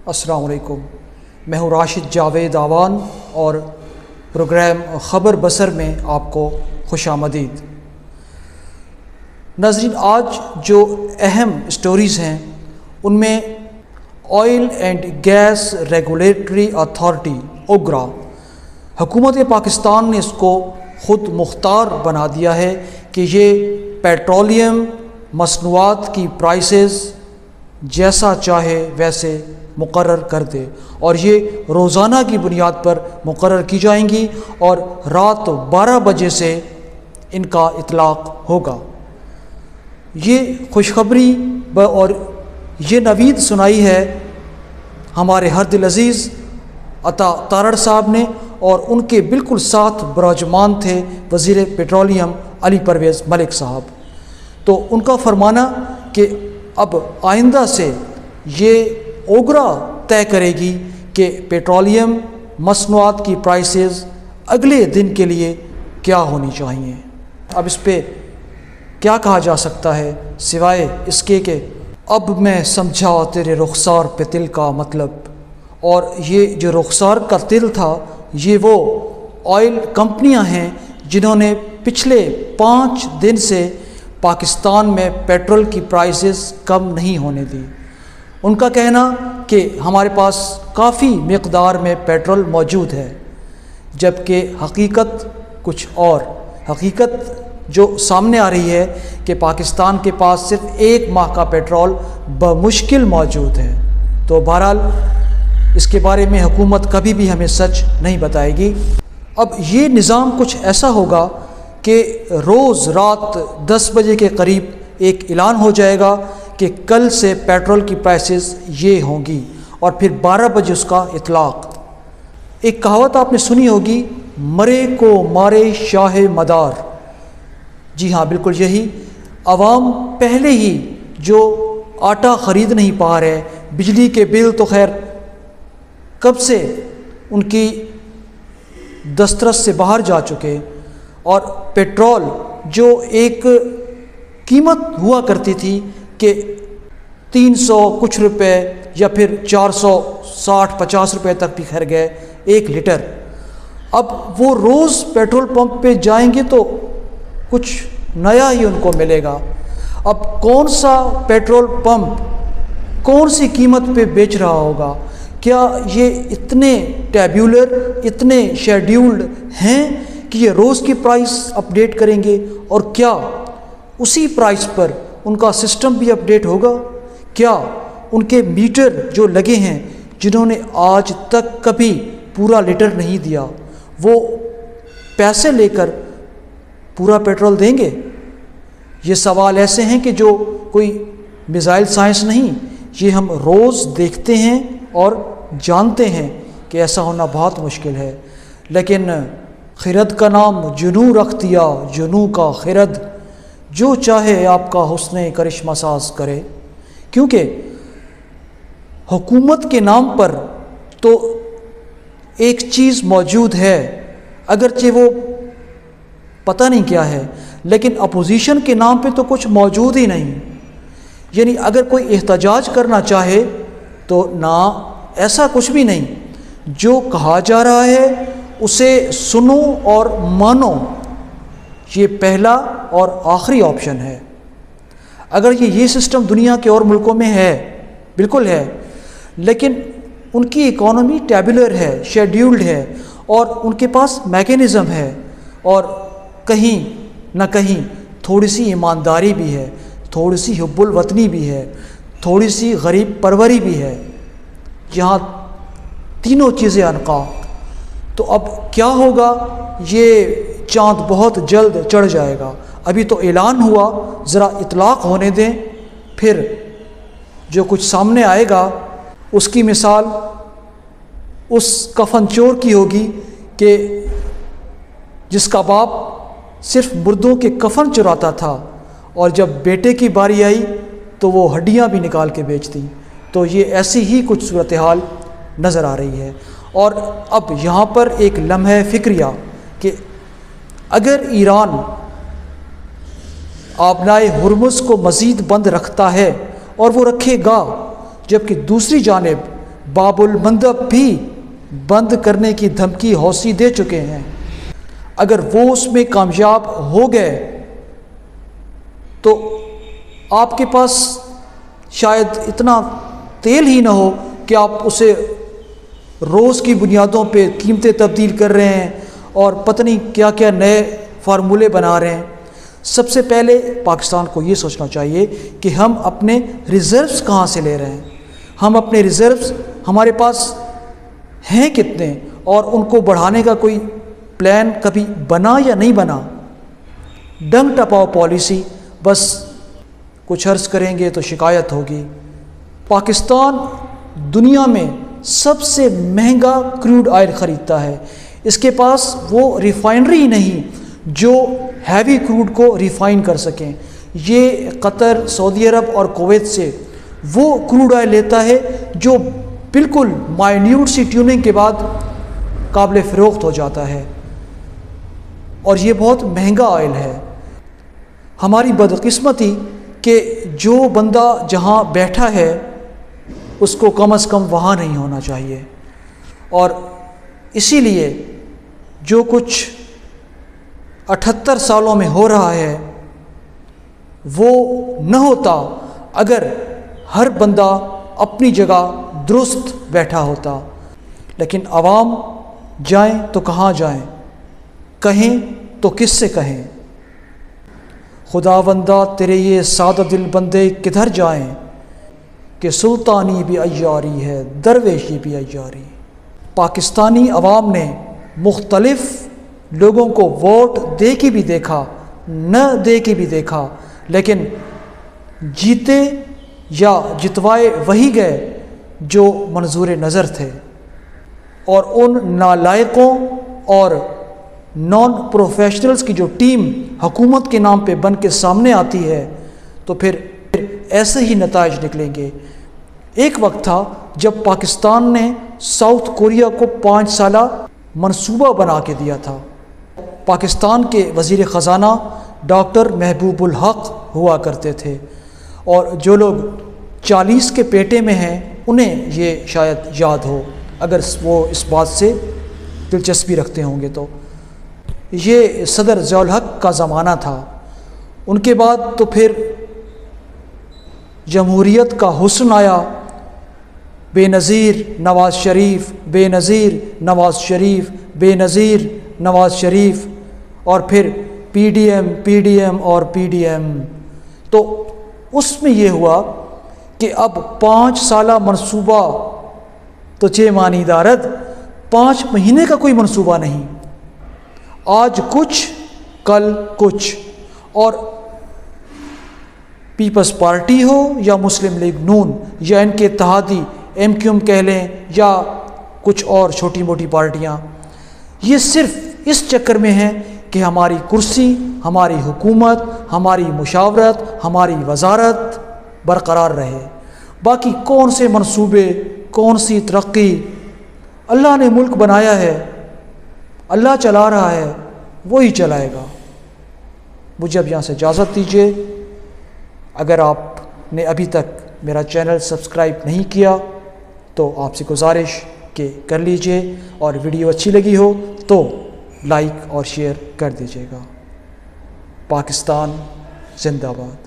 السلام علیکم، میں ہوں راشد جاوید آوان اور پروگرام خبر بصر میں آپ کو خوش آمدید۔ ناظرین، آج جو اہم سٹوریز ہیں ان میں oil and gas regulatory authority OGRA, حکومت پاکستان نے اس کو خود مختار بنا دیا ہے کہ یہ پیٹرولیم مصنوعات کی پرائسز جیسا چاہے ویسے مقرر کر دے، اور یہ روزانہ کی بنیاد پر مقرر کی جائیں گی اور رات 12 بجے سے ان کا اطلاق ہوگا۔ یہ خوشخبری اور یہ نوید سنائی ہے ہمارے ہر دل عزیز عطا تارڑ صاحب نے، اور ان کے بالکل ساتھ براجمان تھے وزیر پیٹرولیم علی پرویز ملک صاحب۔ تو ان کا فرمانا کہ اب آئندہ سے یہ اوگرا طے کرے گی کہ پیٹرولیم مصنوعات کی پرائسز اگلے دن کے لیے کیا ہونی چاہیے۔ اب اس پہ کیا کہا جا سکتا ہے سوائے اس کے کہ اب میں سمجھا تیرے رخسار پہ تل کا مطلب، اور یہ جو رخسار کا تل تھا یہ وہ آئل کمپنیاں ہیں جنہوں نے پچھلے 5 دن سے پاکستان میں پیٹرول کی پرائسز کم نہیں ہونے دی۔ ان کا کہنا کہ ہمارے پاس کافی مقدار میں پیٹرول موجود ہے، جبکہ حقیقت کچھ اور۔ حقیقت جو سامنے آ رہی ہے کہ پاکستان کے پاس صرف 1 ماہ کا پیٹرول بمشکل موجود ہے۔ تو بہرحال اس کے بارے میں حکومت کبھی بھی ہمیں سچ نہیں بتائے گی۔ اب یہ نظام کچھ ایسا ہوگا کہ روز رات 10 بجے کے قریب ایک اعلان ہو جائے گا کہ کل سے پیٹرول کی پرائسز یہ ہوں گی، اور پھر 12 بجے اس کا اطلاق۔ ایک کہاوت آپ نے سنی ہوگی، مرے کو مارے شاہ مدار۔ جی ہاں، بالکل یہی۔ عوام پہلے ہی جو آٹا خرید نہیں پا رہے، بجلی کے بل تو خیر کب سے ان کی دسترس سے باہر جا چکے، اور پیٹرول جو ایک قیمت ہوا کرتی تھی کہ 300 کچھ روپے یا پھر 460-50 روپے تک بھی خیر گئے 1 لیٹر، اب وہ روز پیٹرول پمپ پہ جائیں گے تو کچھ نیا ہی ان کو ملے گا۔ اب کون سا پیٹرول پمپ کون سی قیمت پہ بیچ رہا ہوگا؟ کیا یہ اتنے ٹیبولر، اتنے شیڈیولڈ ہیں کہ یہ روز کی پرائس اپڈیٹ کریں گے؟ اور کیا اسی پرائس پر ان کا سسٹم بھی اپڈیٹ ہوگا؟ کیا ان کے میٹر جو لگے ہیں، جنہوں نے آج تک کبھی پورا لیٹر نہیں دیا، وہ پیسے لے کر پورا پیٹرول دیں گے؟ یہ سوال ایسے ہیں کہ جو کوئی میزائل سائنس نہیں، یہ ہم روز دیکھتے ہیں اور جانتے ہیں کہ ایسا ہونا بہت مشکل ہے۔ لیکن خرد کا نام جنوں رکھ دیا، جنوں کا خرد، جو چاہے آپ کا حسن کرشمہ ساز کرے۔ کیونکہ حکومت کے نام پر تو ایک چیز موجود ہے، اگرچہ وہ پتہ نہیں کیا ہے، لیکن اپوزیشن کے نام پہ تو کچھ موجود ہی نہیں۔ یعنی اگر کوئی احتجاج کرنا چاہے تو نہ ایسا کچھ بھی نہیں، جو کہا جا رہا ہے اسے سنو اور مانو، یہ پہلا اور آخری آپشن ہے۔ اگر یہ سسٹم دنیا کے اور ملکوں میں ہے، بالکل ہے، لیکن ان کی اکانومی ٹیبولر ہے، شیڈیولڈ ہے، اور ان کے پاس میکینزم ہے، اور کہیں نہ کہیں تھوڑی سی ایمانداری بھی ہے، تھوڑی سی حب الوطنی بھی ہے، تھوڑی سی غریب پروری بھی ہے، یہاں تینوں چیزیں عنقا۔ تو اب کیا ہوگا؟ یہ چاند بہت جلد چڑھ جائے گا۔ ابھی تو اعلان ہوا، ذرا اطلاق ہونے دیں، پھر جو کچھ سامنے آئے گا اس کی مثال اس کفن چور کی ہوگی کہ جس کا باپ صرف مردوں کے کفن چراتا تھا، اور جب بیٹے کی باری آئی تو وہ ہڈیاں بھی نکال کے بیچتی۔ تو یہ ایسی ہی کچھ صورتحال نظر آ رہی ہے۔ اور اب یہاں پر ایک لمحہ فکریہ کہ اگر ایران آبنائے ہرمز کو مزید بند رکھتا ہے، اور وہ رکھے گا، جبکہ دوسری جانب باب المندب بھی بند کرنے کی دھمکی حوثی دے چکے ہیں۔ اگر وہ اس میں کامیاب ہو گئے تو آپ کے پاس شاید اتنا تیل ہی نہ ہو کہ آپ اسے روز کی بنیادوں پہ قیمتیں تبدیل کر رہے ہیں اور پتہ نہیں کیا کیا نئے فارمولے بنا رہے ہیں۔ سب سے پہلے پاکستان کو یہ سوچنا چاہیے کہ ہم اپنے ریزروز کہاں سے لے رہے ہیں، ہم اپنے ریزروز ہمارے پاس ہیں کتنے، اور ان کو بڑھانے کا کوئی پلان کبھی بنا یا نہیں بنا۔ ڈنگ ٹپاؤ پالیسی، بس کچھ عرض کریں گے تو شکایت ہوگی۔ پاکستان دنیا میں سب سے مہنگا کروڈ آئل خریدتا ہے، اس کے پاس وہ ریفائنری ہی نہیں جو ہیوی کروڈ کو ریفائن کر سکیں۔ یہ قطر، سعودی عرب اور کویت سے وہ کروڈ آئل لیتا ہے جو بالکل مائنیوٹ سی ٹیوننگ کے بعد قابل فروخت ہو جاتا ہے، اور یہ بہت مہنگا آئل ہے۔ ہماری بدقسمتی کہ جو بندہ جہاں بیٹھا ہے اس کو کم از کم وہاں نہیں ہونا چاہیے، اور اسی لیے جو کچھ 78 سالوں میں ہو رہا ہے وہ نہ ہوتا اگر ہر بندہ اپنی جگہ درست بیٹھا ہوتا۔ لیکن عوام جائیں تو کہاں جائیں، کہیں تو کس سے کہیں؟ خداوندہ تیرے یہ سادہ دل بندے کدھر جائیں کہ سلطانی بھی عیاری ہے، درویشی بھی عیاری۔ پاکستانی عوام نے مختلف لوگوں کو ووٹ دے کے بھی دیکھا، نہ دے کے بھی دیکھا، لیکن جیتے یا جتوائے وہی گئے جو منظور نظر تھے، اور ان نالائقوں اور نان پروفیشنلز کی جو ٹیم حکومت کے نام پہ بن کے سامنے آتی ہے تو پھر ایسے ہی نتائج نکلیں گے۔ ایک وقت تھا جب پاکستان نے ساؤتھ کوریا کو 5 سالہ منصوبہ بنا کے دیا تھا۔ پاکستان کے وزیر خزانہ ڈاکٹر محبوب الحق ہوا کرتے تھے، اور جو لوگ 40 کے پیٹے میں ہیں انہیں یہ شاید یاد ہو اگر وہ اس بات سے دلچسپی رکھتے ہوں گے تو۔ یہ صدر ضیاء الحق کا زمانہ تھا۔ ان کے بعد تو پھر جمہوریت کا حسن آیا، بے نظیر نواز شریف، بے نظیر نواز شریف، بے نظیر نواز شریف، اور پھر پی ڈی ایم اور پی ڈی ایم۔ تو اس میں یہ ہوا کہ اب 5 سالہ منصوبہ تو چھ مانی دارد، 5 مہینے کا کوئی منصوبہ نہیں، آج کچھ کل کچھ۔ اور پیپلز پارٹی ہو یا مسلم لیگ نون یا ان کے اتحادی ایم کیو ایم کہہ لیں یا کچھ اور چھوٹی موٹی پارٹیاں، یہ صرف اس چکر میں ہیں کہ ہماری کرسی، ہماری حکومت، ہماری مشاورت، ہماری وزارت برقرار رہے۔ باقی کون سے منصوبے، کون سی ترقی؟ اللہ نے ملک بنایا ہے، اللہ چلا رہا ہے، وہی چلائے گا۔ مجھے اب یہاں سے اجازت دیجیے۔ اگر آپ نے ابھی تک میرا چینل سبسکرائب نہیں کیا تو آپ سے گزارش کہ کر لیجئے، اور ویڈیو اچھی لگی ہو تو لائک اور شیئر کر دیجیے گا۔ پاکستان زندہ باد۔